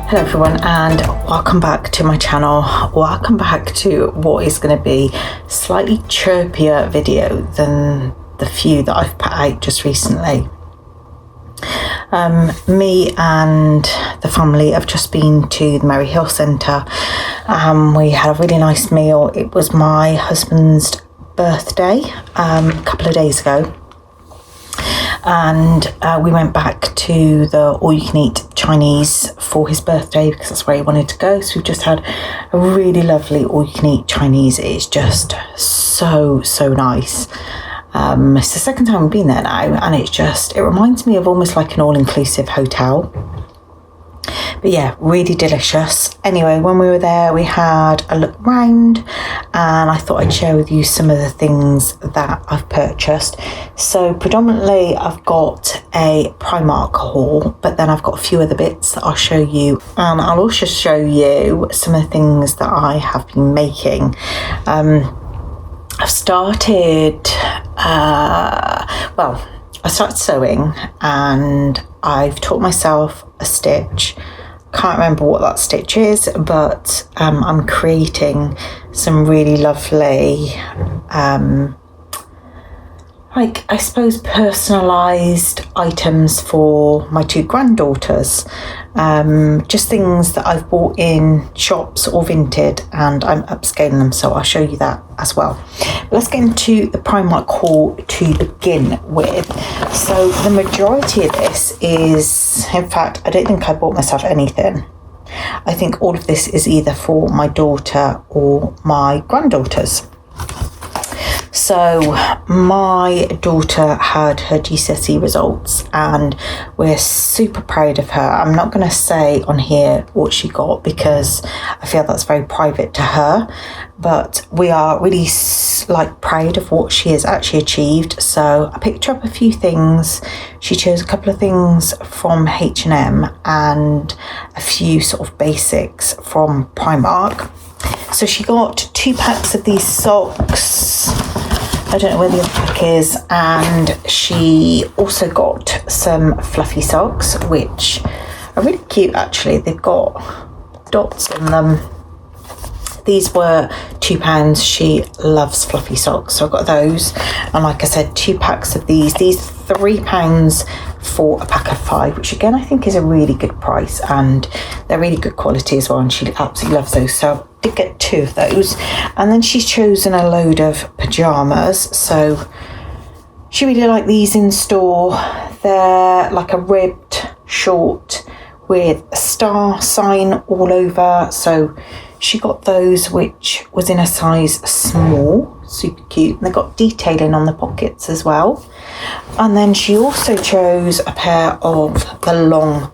Hello everyone, and welcome back to my channel. Welcome back to what is going to be a slightly chirpier video than the few that I've put out just recently. Me and the family have just been to the Mary Hill Centre. We had a really nice meal. It was my husband's birthday a couple of days ago. And we went back to the all-you-can-eat Chinese for his birthday because that's where he wanted to go. So we've just had a really lovely all-you-can-eat Chinese. It's just so nice. It's the second time we've been there now, and it reminds me of almost like an all-inclusive hotel. But yeah, really delicious. Anyway, when we were there, we had a look round, and I thought I'd share with you some of the things that I've purchased. So predominantly I've got a Primark haul, but then I've got a few other bits that I'll show you, and I'll also show you some of the things that I have been making. I've started, I started sewing, and I've taught myself a stitch. Can't remember what that stitch is, but I'm creating some really lovely, I suppose personalised items for my two granddaughters. Just things that I've bought in shops or vinted, and I'm upscaling them, so I'll show you that as well. But let's get into the Primark haul to begin with. So the majority of this is, in fact, I don't think I bought myself anything. I think all of this is either for my daughter or my granddaughters. So my daughter had her GCSE results, and we're super proud of her. I'm not going to say on here what she got because I feel that's very private to her, but we are really proud of what she has actually achieved. So I picked her up a few things. She chose a couple of things from H&M and a few sort of basics from Primark. So she got 2 packs of these socks. I don't know where the other pack is, and she also got some fluffy socks, which are really cute actually. They've got dots on them. These were £2. She loves fluffy socks, so I got those. And like I said, 2 packs of these £3 for a pack of 5, which again I think is a really good price, and they're really good quality as well, and she absolutely loves those. So I did get 2 of those. And then she's chosen a load of pyjamas. So she really liked these in store. They're like a ribbed short with a star sign all over. So she got those, which was in a size small, super cute. And they got detailing on the pockets as well. And then she also chose a pair of the long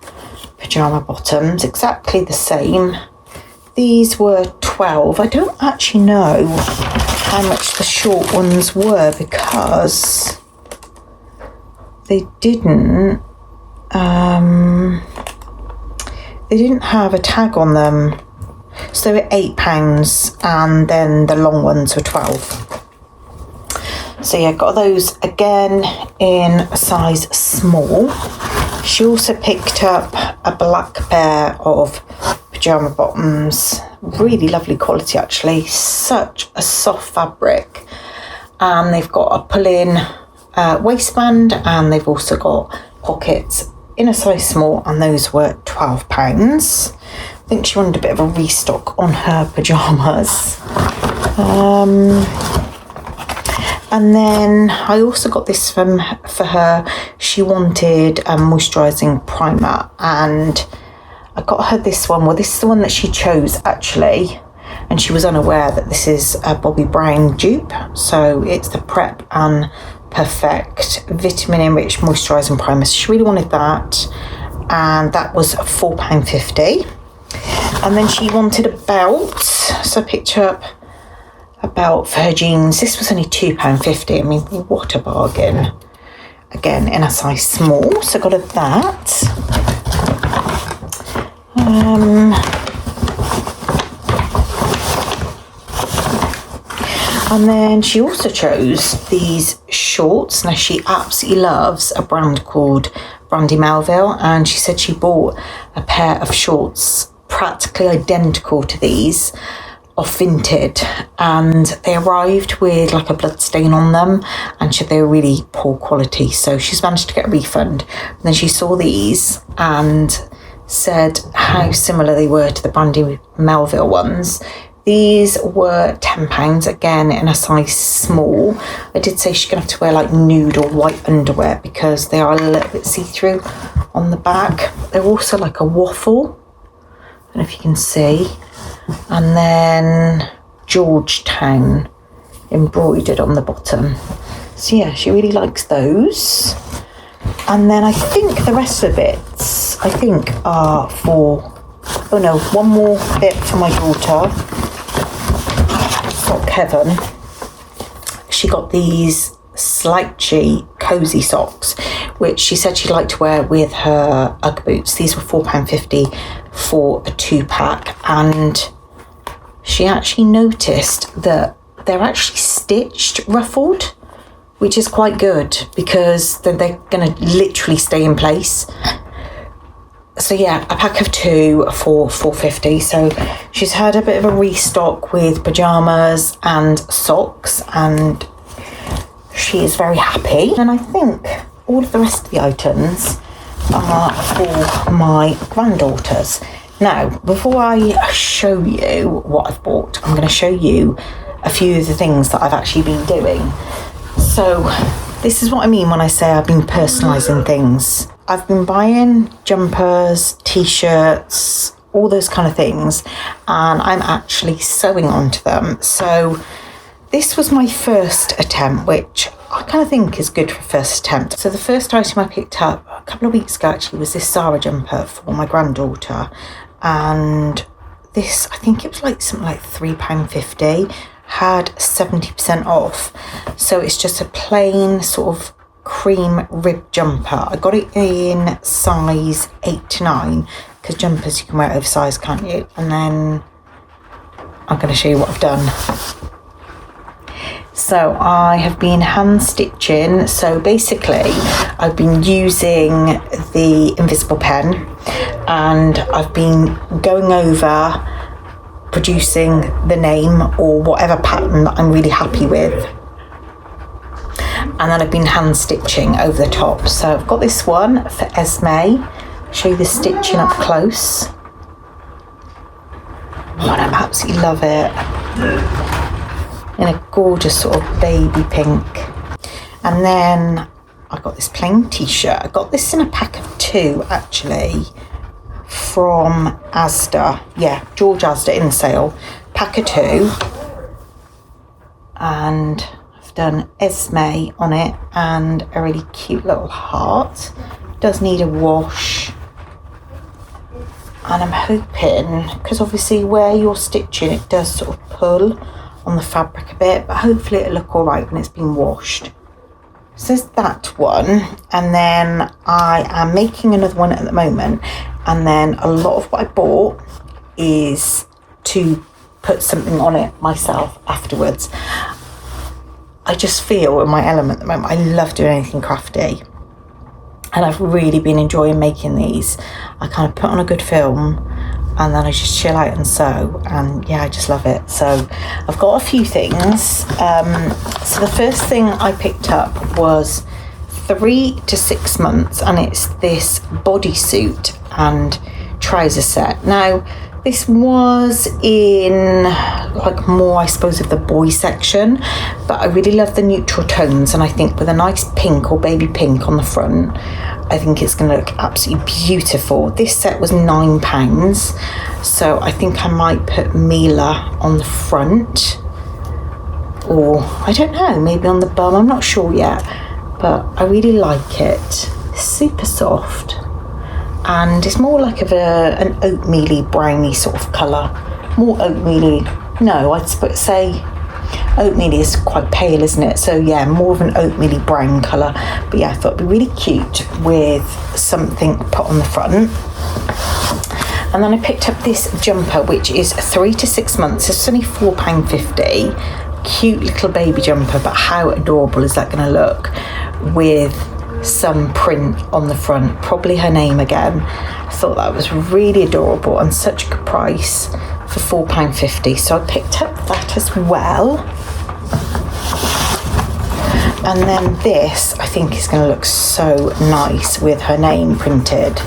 pyjama bottoms, exactly the same. These were 12. I don't actually know how much the short ones were because they didn't have a tag on them. So they were £8, and then the long ones were 12. So yeah, got those again in a size small. She also picked up a black pair of pyjama bottoms. Really lovely quality actually. Such a soft fabric. And they've got a pull-in waistband, and they've also got pockets in a size small, and those were £12. I think she wanted a bit of a restock on her pyjamas. And then I also got this for her. She wanted a moisturising primer, and I got her this one. Well, this is the one that she chose actually, and she was unaware that this is a Bobbi Brown dupe. So it's the Prep and Perfect Vitamin Enriched Moisturising Primer. So she really wanted that, and that was £4.50. And then she wanted a belt, so I picked her up a belt for her jeans. This was only £2.50. I mean, what a bargain. Again, in a size small, so I got her that. And then she also chose these shorts. Now, she absolutely loves a brand called Brandy Melville, and she said she bought a pair of shorts practically identical to these off Vinted, and they arrived with like a blood stain on them, and they were really poor quality, so she's managed to get a refund. And then she saw these and said how similar they were to the Brandy Melville ones. These were £10, again in a size small. I did say she's gonna have to wear like nude or white underwear because they are a little bit see-through on the back. They're also like a waffle, I don't know if you can see, and then Georgetown embroidered on the bottom. So yeah, she really likes those. And then I think the rest of the bits are for, oh no, one more bit for my daughter. Got Kevin. She got these slouchy cozy socks, which she said she'd like to wear with her Ugg boots. These were £4.50 for a 2-pack, and she actually noticed that they're actually stitched, ruffled, which is quite good because then they're going to literally stay in place. So yeah, a pack of 2 for £4.50. So she's had a bit of a restock with pyjamas and socks, and she is very happy. And I think all of the rest of the items are for my granddaughters. Now, before I show you what I've bought, I'm going to show you a few of the things that I've actually been doing. So this is what I mean when I say I've been personalising things. I've been buying jumpers, t-shirts, all those kind of things, and I'm actually sewing onto them. So this was my first attempt, which I kind of think is good for first attempt. So the first item I picked up a couple of weeks ago actually was this Zara jumper for my granddaughter, and this, I think it was like something like £3.50, had 70% off. So it's just a plain sort of cream rib jumper. I got it in size 8 to 9 because jumpers you can wear oversized, can't you? And then I'm going to show you what I've done. So I have been hand stitching. So basically I've been using the invisible pen, and I've been going over producing the name or whatever pattern that I'm really happy with, and then I've been hand stitching over the top. So I've got this one for Esme. I'll show you the stitching up close. Oh, and I absolutely love it. In a gorgeous sort of baby pink. And then I got this plain t-shirt. I got this in a pack of 2 actually from Asda. Yeah, George Asda in sale. Pack of 2. And done Esme on it and a really cute little heart. Does need a wash, and I'm hoping, because obviously where you're stitching it does sort of pull on the fabric a bit, but hopefully it'll look all right when it's been washed. So there's that one, and then I am making another one at the moment, and then a lot of what I bought is to put something on it myself afterwards. I just feel in my element at the moment. I love doing anything crafty, and I've really been enjoying making these. I kind of put on a good film and then I just chill out and sew, and yeah, I just love it. So I've got a few things. So the first thing I picked up was 3 to 6 months, and it's this bodysuit and trouser set. Now this was in like more, I suppose, of the boy section, but I really love the neutral tones, and I think with a nice pink or baby pink on the front, I think it's going to look absolutely beautiful. This set was £9, so I think I might put Mila on the front, or I don't know, maybe on the bum, I'm not sure yet, but I really like it. It's super soft, and it's more like an oatmeal-y, browny sort of colour. More oatmeal-y. No, I'd say oatmeal is quite pale, isn't it? So yeah, more of an oatmeal-y brown colour. But yeah, I thought it'd be really cute with something put on the front. And then I picked up this jumper, which is 3 to 6 months. It's only £4.50. Cute little baby jumper, but how adorable is that going to look with some print on the front, probably her name again. I thought that was really adorable and such a good price for £4.50, so I picked up that as well. And then this I think is going to look so nice with her name printed.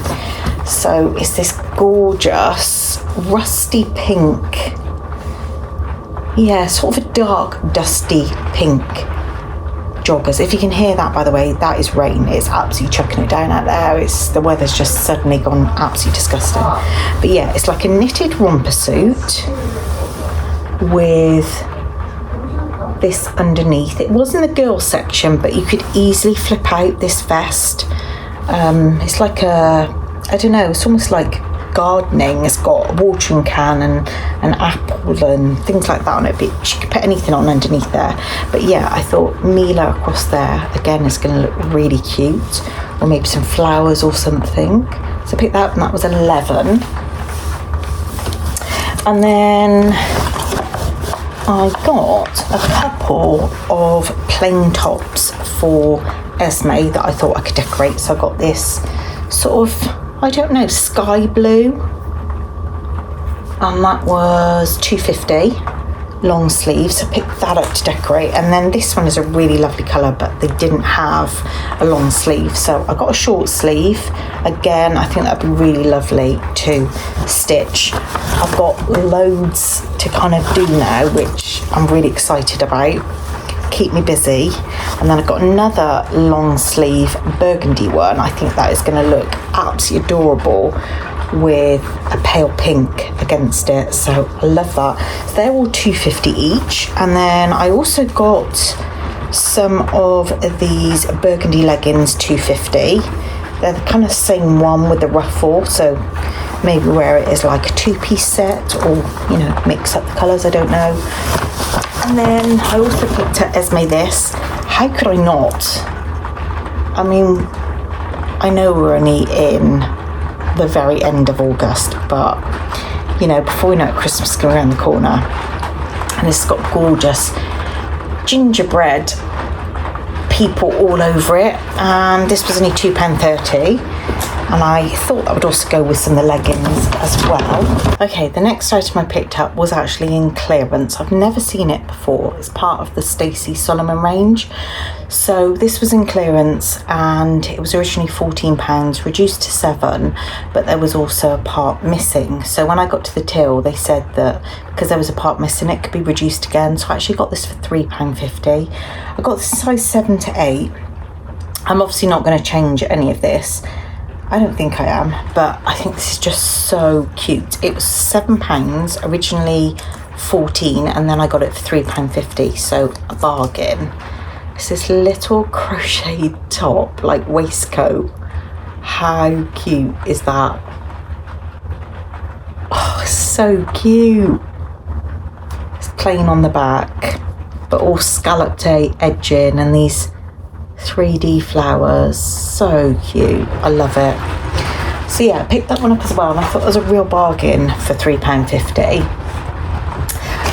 So it's this gorgeous rusty pink, yeah, sort of a dark dusty pink joggers. If you can hear that, by the way, that is rain. It's absolutely chucking it down out there. The weather's just suddenly gone absolutely disgusting. But yeah, it's like a knitted romper suit with this underneath. It was in the girls section, but you could easily flip out this vest. It's like I don't know, it's almost like gardening. It's got a watering can and an apple and things like that on it, but you could put anything on underneath there. But yeah, I thought Mila across there again is going to look really cute, or maybe some flowers or something. So I picked that up, and that was 11. And then I got a couple of plain tops for Esme that I thought I could decorate. So I got this sort of, I don't know, sky blue, and that was £2.50, long sleeves. I picked that up to decorate. And then this one is a really lovely colour, but they didn't have a long sleeve, so I got a short sleeve. Again, I think that'd be really lovely to stitch. I've got loads to kind of do now, which I'm really excited about. Keep me busy. And then I've got another long sleeve burgundy one. I think that is going to look absolutely adorable with a pale pink against it, so I love that. So they're all £2.50 each. And then I also got some of these burgundy leggings, £2.50. They're the kind of same one with the ruffle, so maybe wear it as like a two-piece set, or, you know, mix up the colours, I don't know. And then I also picked up Esme this. How could I not? I mean, I know we're only in the very end of August, but, you know, before we know it, Christmas is going around the corner. And it's got gorgeous gingerbread people all over it, and this was only £2.30, and I thought that would also go with some of the leggings as well. Okay, the next item I picked up was actually in clearance. I've never seen it before. It's part of the Stacey Solomon range. So this was in clearance, and it was originally £14, reduced to £7, but there was also a part missing. So when I got to the till, they said that because there was a part missing, it could be reduced again. So I actually got this for £3.50. I got the size 7 to 8. I'm obviously not going to change any of this. I don't think I am, but I think this is just so cute. It was £7, originally 14, and then I got it for £3.50, so a bargain. It's this little crocheted top, like waistcoat. How cute is that? Oh, so cute. It's plain on the back, but all scalloped edging and these 3D flowers. So cute. I love it. So yeah, I picked that one up as well, and I thought it was a real bargain for £3.50.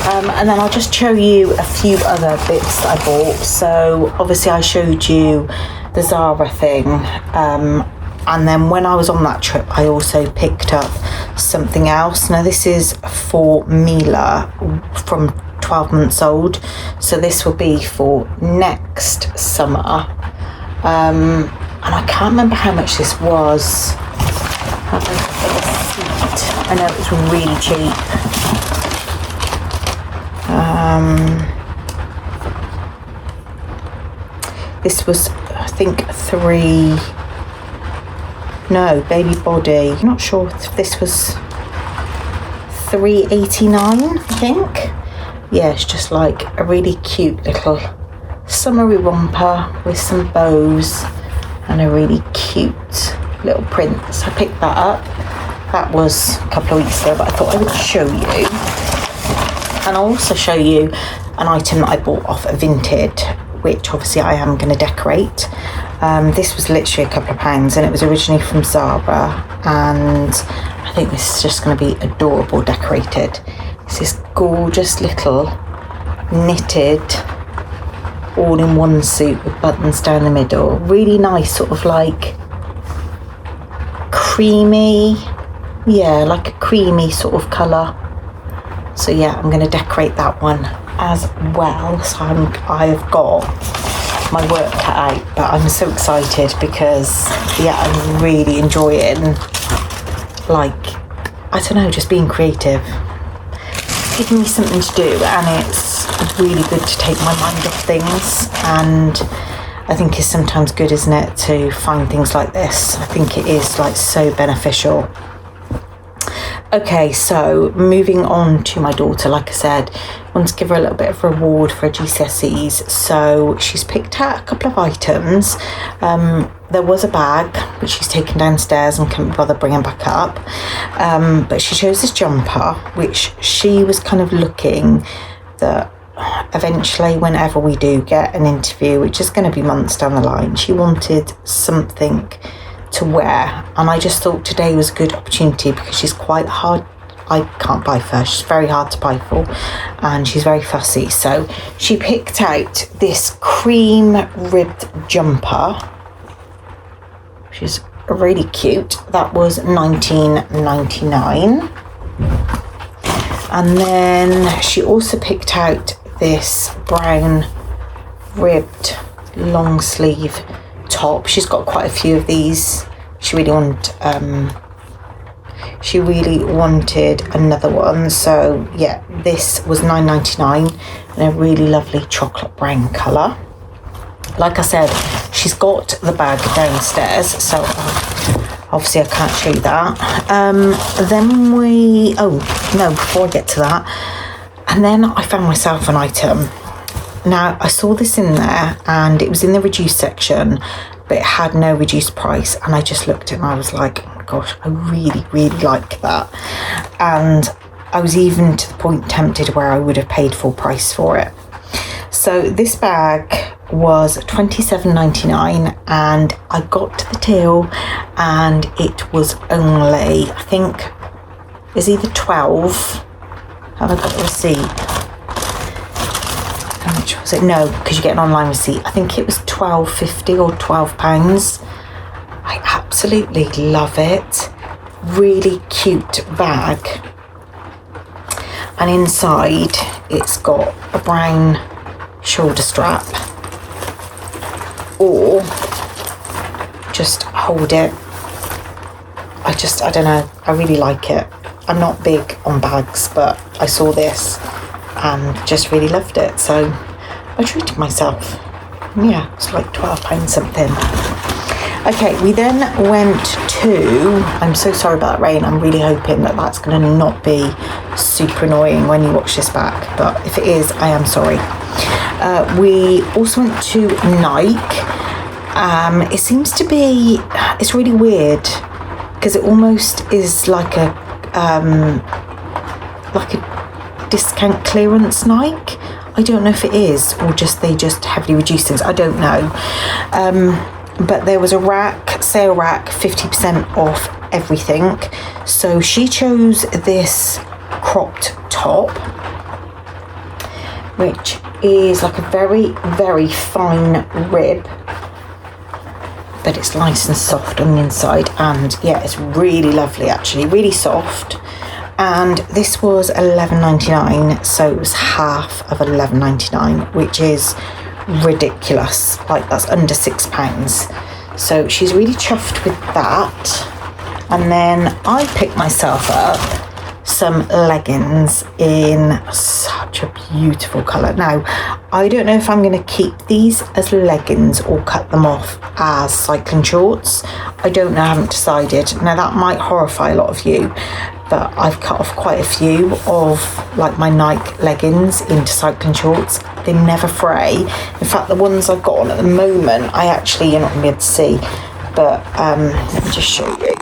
And then I'll just show you a few other bits that I bought. So obviously I showed you the Zara thing, and then when I was on that trip I also picked up something else. Now this is for Mila from 12 months old, so this will be for next summer, and I can't remember how much this was. I know it was really cheap. This was, I think, baby body. I'm not sure if this was £3.89, I think. Yeah, it's just like a really cute little summery romper with some bows and a really cute little print. So I picked that up. That was a couple of weeks ago, but I thought I would show you. And I'll also show you an item that I bought off Vinted, which obviously I am going to decorate. This was literally a couple of pounds, and it was originally from Zara, and I think this is just going to be adorable decorated. It's this gorgeous little knitted all in one suit with buttons down the middle. Really nice, sort of like creamy, yeah, like a creamy sort of colour. So yeah, I'm going to decorate that one as well. So I've got my work cut out, but I'm so excited because yeah, I'm really enjoying, like, I don't know, just being creative. It's giving me something to do, and it's really good to take my mind off things, and I think it's sometimes good, isn't it, to find things like this. I think it is like so beneficial. Okay, so moving on to my daughter, like I said, I want to give her a little bit of reward for her GCSEs. So she's picked out a couple of items. There was a bag, which she's taken downstairs and couldn't bother bringing back up. But she chose this jumper, which she was kind of looking that eventually, whenever we do get an interview, which is going to be months down the line, she wanted something to wear, and I just thought today was a good opportunity because she's quite hard. I can't buy for her. She's very hard to buy for, and she's very fussy. So she picked out this cream ribbed jumper, which is really cute. That was $19.99. And then she also picked out this brown ribbed long sleeve top. She's got quite a few of these. She really wanted another one. So yeah, this was $9.99 in a really lovely chocolate brown colour. Like I said, she's got the bag downstairs, so obviously I can't show you that. Before I get to that, and then I found myself an item. Now, I saw this in there, and it was in the reduced section, but it had no reduced price, and I just looked at it and I was like, oh my gosh, I really, really like that. And I was even to the point tempted where I would have paid full price for it. So this bag was $27.99, and I got to the till, and it was only, I think, it was either 12. Have I got the receipt? How much was it? No, because you get an online receipt. I think it was £12.50 or £12. I absolutely love it. Really cute bag. And inside it's got a brown shoulder strap, or just hold it. I don't know, I really like it. I'm not big on bags, but I saw this and just really loved it, so I treated myself. Yeah, it's like £12 something. Okay, we then went to, I'm so sorry about that rain, I'm really hoping that that's going to not be super annoying when you watch this back, but if it is, I am sorry. We also went to Nike. It seems to be, it's really weird, because it almost is like a discount clearance Nike. I don't know if it is, or just they just heavily reduce things, I don't know. But there was a sale rack, 50% off everything. So she chose this cropped top, which is like a very, very fine rib, but it's nice and soft on the inside, and yeah, it's really lovely actually, really soft. And this was $11.99, so it was half of $11.99, which is ridiculous. Like, that's under £6. So she's really chuffed with that. And then I picked myself up some leggings in such a beautiful colour. Now, I don't know if I'm going to keep these as leggings or cut them off as cycling shorts. I don't know, I haven't decided. Now, that might horrify a lot of you, but I've cut off quite a few of like my Nike leggings into cycling shorts. They never fray. In fact, the ones I've got on at the moment, I actually, you're not going to be able to see, but let me just show you.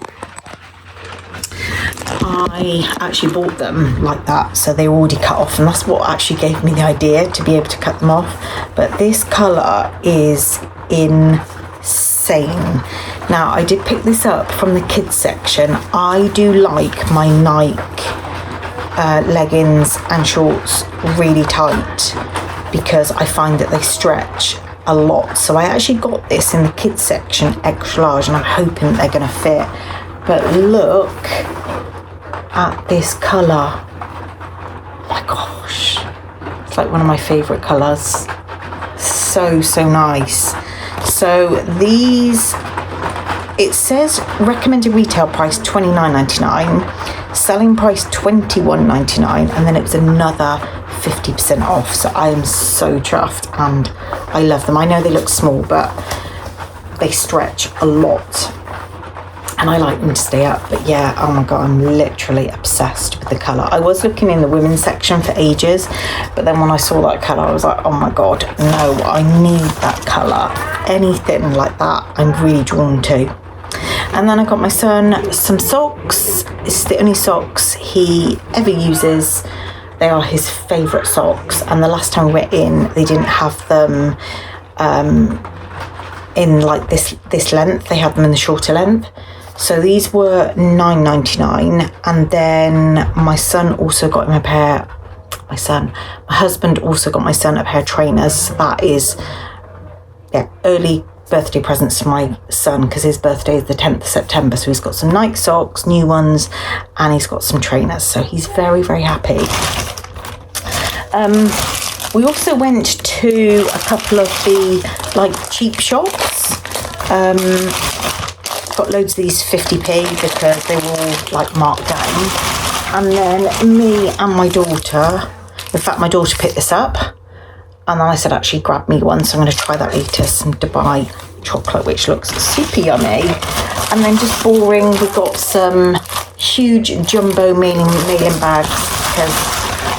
I actually bought them like that, so they were already cut off, and that's what actually gave me the idea to be able to cut them off. But this colour is insane. Now, I did pick this up from the kids section. I do like my Nike leggings and shorts really tight, because I find that they stretch a lot. So I actually got this in the kids section, extra large, and I'm hoping they're going to fit. But look at this colour. Oh my gosh, it's like one of my favourite colours. So nice. So these, it says recommended retail price $29.99, selling price $21.99, and then it was another 50% off. So I am so chuffed and I love them. I know they look small, but they stretch a lot and I like them to stay up. But yeah, oh my god, I'm literally obsessed with the colour. I was looking in the women's section for ages, but then when I saw that colour I was like, oh my god, no, I need that colour. Anything like that I'm really drawn to. And then I got my son some socks. It's the only socks he ever uses. They are his favourite socks, and the last time we went in they didn't have them in like this length. They had them in the shorter length. So these were $9.99, and then my son also got him a pair. My husband also got my son a pair of trainers. That is, yeah, early birthday presents to my son because his birthday is the 10th of September. So he's got some Nike socks, new ones, and he's got some trainers. So he's very, very happy. We also went to a couple of the like cheap shops. Got loads of these 50p because they were all like marked down. And then me and my daughter, in fact my daughter picked this up, and then I said actually grab me one, so I'm going to try that later, some Dubai chocolate which looks super yummy. And then just boring, we got some huge jumbo mailing bags because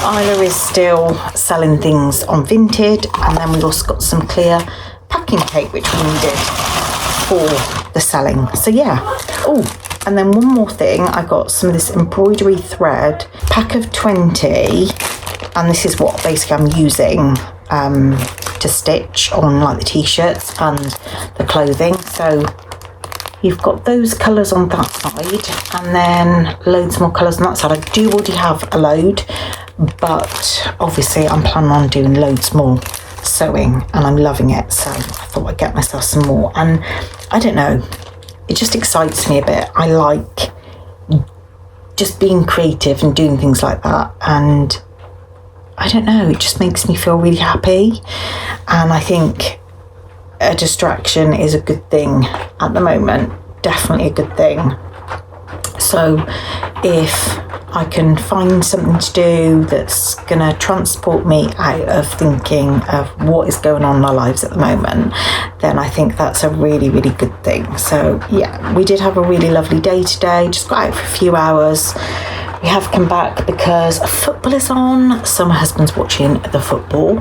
Isla is still selling things on Vinted, and then we also got some clear packing tape which we needed for the selling. So yeah. Oh, and then one more thing, I got some of this embroidery thread, pack of 20, and this is what basically I'm using to stitch on like the t-shirts and the clothing. So you've got those colours on that side, and then loads more colours on that side. I do already have a load, but obviously I'm planning on doing loads more sewing and I'm loving it, so I thought I'd get myself some more. And I don't know, it just excites me a bit. I like just being creative and doing things like that, and I don't know, it just makes me feel really happy, and I think a distraction is a good thing at the moment, definitely a good thing. So if I can find something to do that's gonna transport me out of thinking of what is going on in our lives at the moment, then I think that's a really, really good thing. So yeah, we did have a really lovely day today, just got out for a few hours. We have come back because football is on, so my husband's watching the football,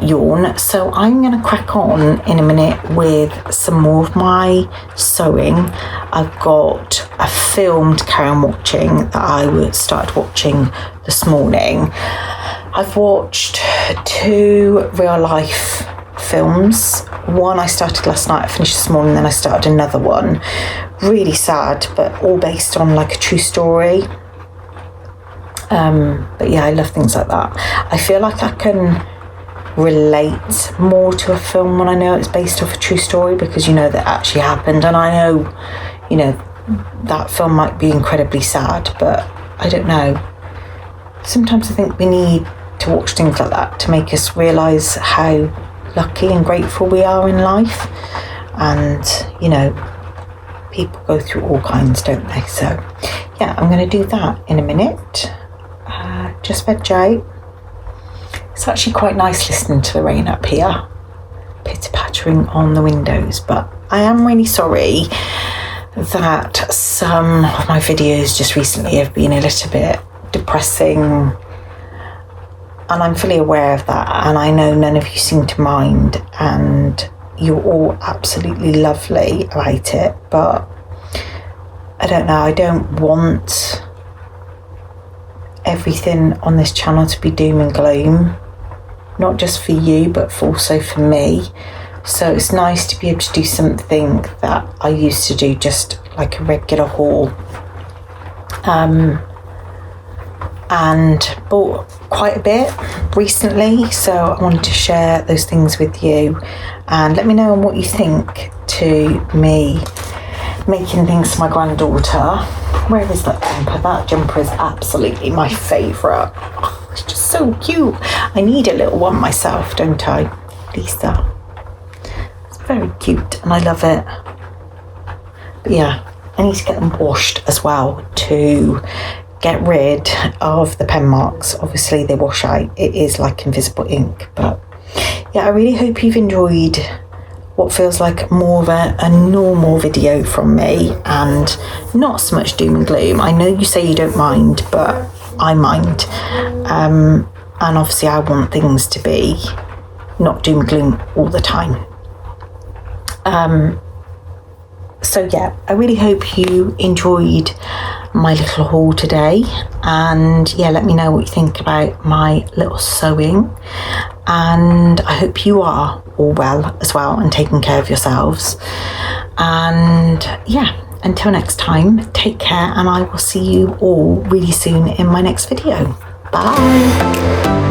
yawn. So I'm going to crack on in a minute with some more of my sewing. I've got a film to carry on watching that I started watching this morning. I've watched 2 real life films. One I started last night, I finished this morning, then I started another one. Really sad, but all based on like a true story. But yeah, I love things like that. I feel like I can relate more to a film when I know it's based off a true story, because you know that actually happened, and I know, you know, that film might be incredibly sad, but I don't know. Sometimes I think we need to watch things like that to make us realise how lucky and grateful we are in life. And, you know, people go through all kinds, don't they? So yeah, I'm going to do that in a minute. Just veg out. It's actually quite nice listening to the rain up here, pitter pattering on the windows, but I am really sorry that some of my videos just recently have been a little bit depressing, and I'm fully aware of that, and I know none of you seem to mind, and you're all absolutely lovely about it, but I don't know, I don't want everything on this channel to be doom and gloom, not just for you but also for me. So it's nice to be able to do something that I used to do, just like a regular haul. and bought quite a bit recently, so I wanted to share those things with you, and let me know what you think to me making things for my granddaughter. Where is that jumper? That jumper is absolutely my favourite. Oh, it's just so cute. I need a little one myself, don't I, Lisa? It's very cute and I love it. But yeah, I need to get them washed as well to get rid of the pen marks. Obviously they wash out, it is like invisible ink. But yeah, I really hope you've enjoyed what feels like more of a normal video from me and not so much doom and gloom. I know you say you don't mind, but I mind. And obviously I want things to be not doom and gloom all the time. So yeah, I really hope you enjoyed my little haul today, and yeah, let me know what you think about my little sewing, and I hope you are all well as well and taking care of yourselves. And yeah, until next time, take care, and I will see you all really soon in my next video. Bye.